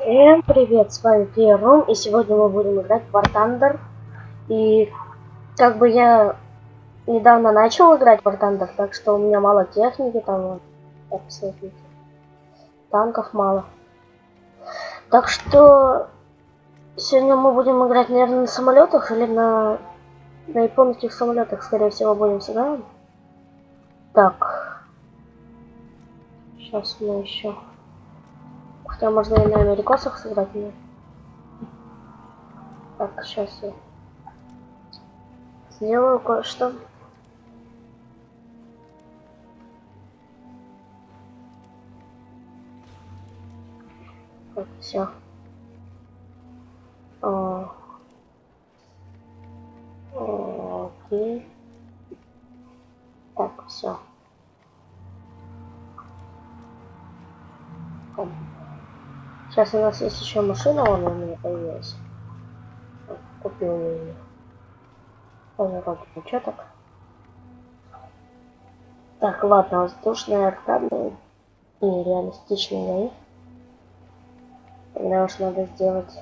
Всем привет, с вами Pierrun, и сегодня мы будем играть в War Thunder. И как бы я недавно начал играть в War Thunder, так что у меня мало техники, там так, смотрите, танков мало. Так что сегодня мы будем играть, наверное, на самолетах или на японских самолетах, скорее всего, будем сыграть. Так, сейчас мы еще... Хотя можно и на америкосах сыграть, нет? Так, сейчас я сделаю кое-что. Так, все. Окей. Так, все. Сейчас у нас есть еще машина, вон у меня появилась. Купил ее. Ну что так? Так, ладно, воздушные аркадные и реалистичные бои. Тогда уж надо сделать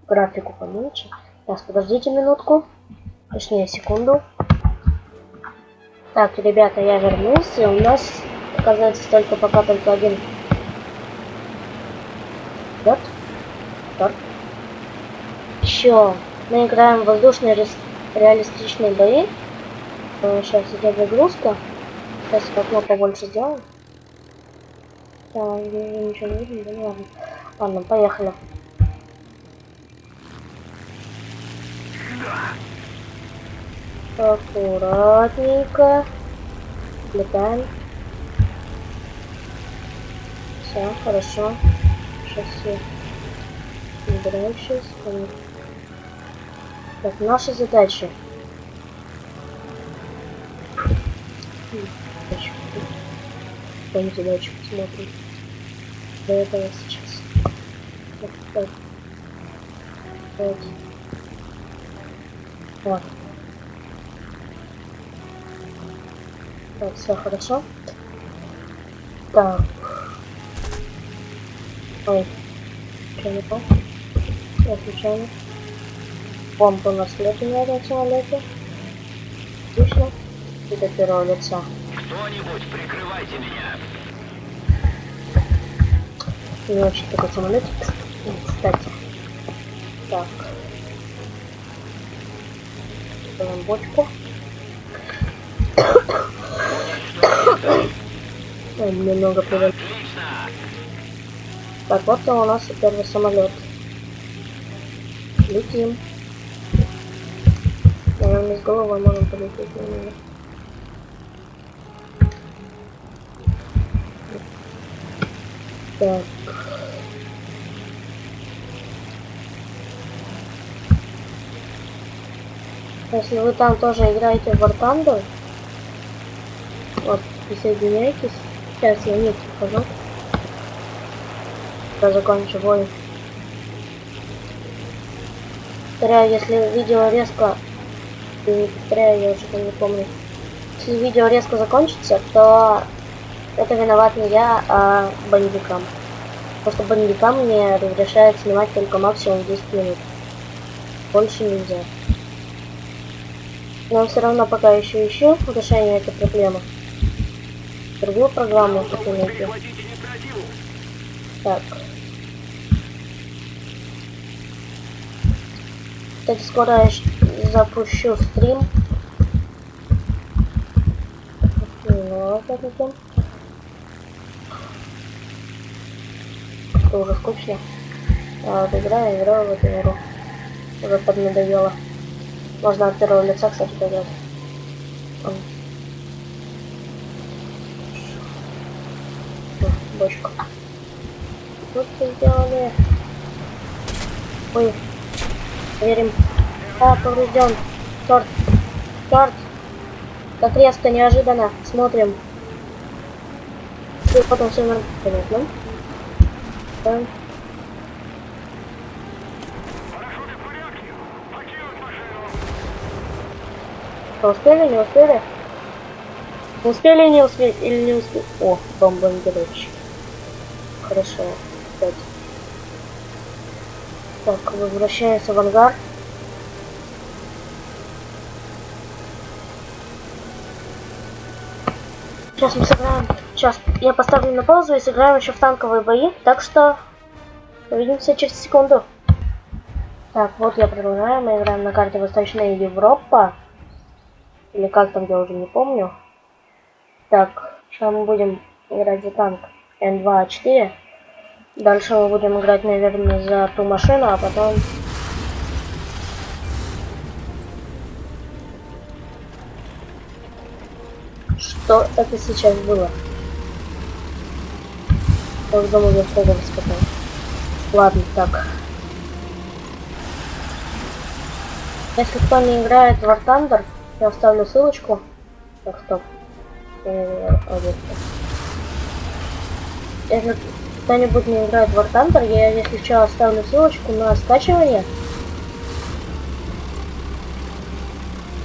графику поменьше. Сейчас, подождите минутку. Точнее, секунду. Так, ребята, я вернулся. У нас, оказывается, пока только один. Вот. Так. Еще мы играем в воздушные реалистичные бои. Сейчас идет загрузка. Сейчас окно побольше сделаем. Ничего не видно, да, ладно. Ладно, поехали. Аккуратненько. Летаем. Все, хорошо. Сейчас все набирающиеся. Так, наша задача. Какую задачу посмотрим. До этого сейчас. Так. Вот. Вот. Так, все хорошо. Так. Ой. Что не то? Я случайно. Бомба у нас летит на этом самолете. Отлично. И до первого лица. Кто-нибудь, прикрывайте меня. Не очень такой самолетик, кстати. Так. Берем бочку. Немного приводит. Так, вот у нас и первый самолет. Летим. Наверное, с головой можем полететь на него. Так. Если вы там тоже играете в War Thunder, вот, присоединяйтесь. Сейчас я нет покажу. Я закончу бой. Повторяю, если видео резко... Не повторяю, я уже там не помню. Если видео резко закончится, то это виноват не я, а бандикам. Потому что бандикам мне разрешает снимать только максимум 10 минут. Больше нельзя. Но все равно пока еще ищу решение этой проблемы. Другую программу хочу найти. Так. Кстати, скоро я запущу стрим. Вот это. Это уже скучно. А вот играю в эту игру. Уже поднадоело. Можно от первого лица, кстати, поиграть. Бочку. Что ты сделали? Ой. Верим. А, поврежден. Торт. Торт. Так резко, неожиданно. Смотрим. И потом все нормально. Понятно. Да. Успели, не успели? Успели, не успели или не успели? О, бомба не горячая. Хорошо. 5. Так, возвращаемся в ангар. Сейчас мы сыграем. Сейчас я поставлю на паузу и сыграем еще в танковые бои. Так что увидимся через секунду. Так, вот я продолжаю. Мы играем на карте Восточная Европа. Или как там, я уже не помню. Так, сейчас мы будем играть за танк Н2А4. Дальше мы будем играть, наверное, за ту машину, а потом... Что это сейчас было? Я думаю, я что-то раскопал. Ладно, так. Если кто не играет в War Thunder, я оставлю ссылочку. Так, стоп. Если кто-нибудь не играет в War Thunder, я, если что, оставлю ссылочку на скачивание.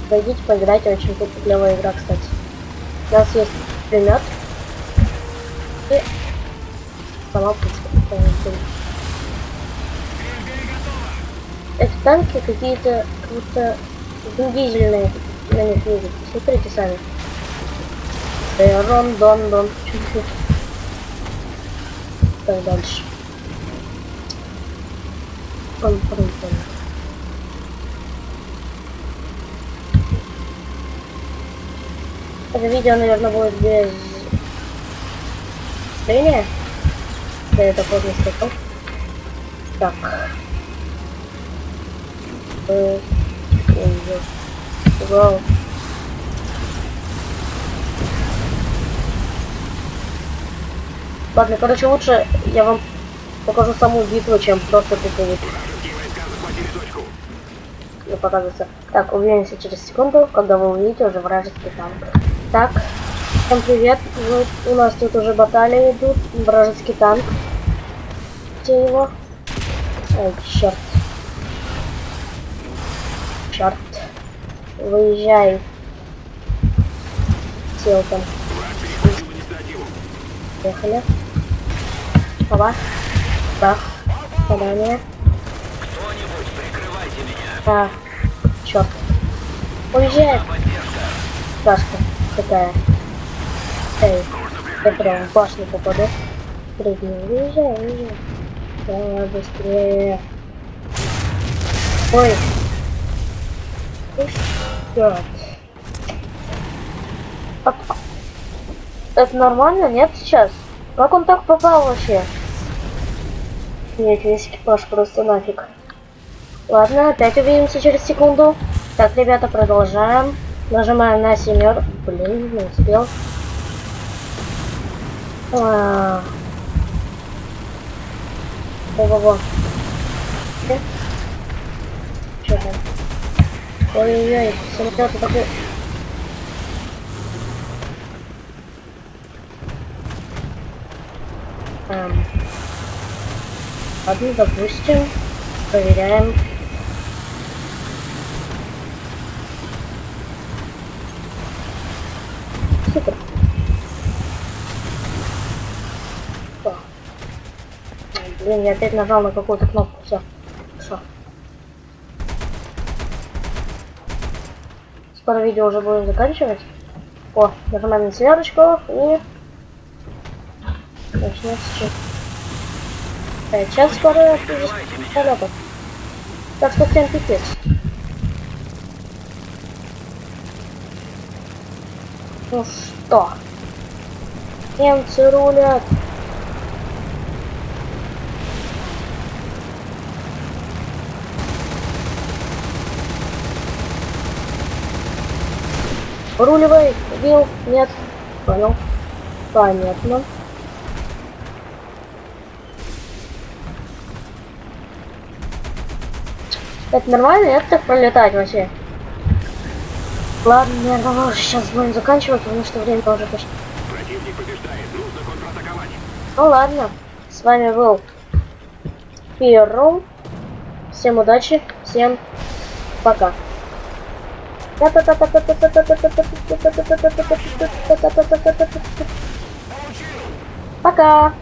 Пойдите поиграть, очень клевая игра, кстати. У нас есть пулемет и сама пушка. Эти танки какие-то дизельные на них ездят. Смотрите сами. Дон. Так, дальше. Пом. Это видео, наверное, будет без зрения. Да, это поздно скакал. Так. Вау. Ладно, короче, лучше я вам покажу саму битву, чем просто тут не показывается. Так, увидимся через секунду, когда вы увидите уже вражеский танк. Так, всем привет. Вот у нас тут уже баталии идут. Вражеский танк. Где его? Ой, черт. Черт. Выезжай. Сел там. Поехали. Опа. Так. Задание. Кто-нибудь, прикрывайте меня. А. Черт. Уезжай. Кашка. Какая. Эй. Я прям в башню попаду. Прыгни. Уезжай. Давай быстрее. Ой. Черт. Это нормально, нет, сейчас? Как он так попал вообще? Нет, весь экипаж просто нафиг. Ладно, опять увидимся через секунду. Так, ребята, продолжаем. Нажимаем на семерку. Блин, не успел. Ого-го. Что там? Ой-ой-ой, самолеты такой... Ладно, допустим. Проверяем. Супер. О. Блин, я опять нажал на какую-то кнопку. Все. Хорошо. Скоро видео уже будем заканчивать. О, нажимаем на семерочку и... Начнется. Сейчас скоро полетов. Так что всем пипец. Ну что? Немцы рулят. Руливай, убил, нет, понял, понятно. Это нормально, нет, так пролетать вообще? Ладно, я думаю, сейчас будем заканчивать, потому что время уже пошло. Противник побеждает, нужно контратаковать. Ну ладно, с вами был Пиррум. Всем удачи, всем пока. Пока.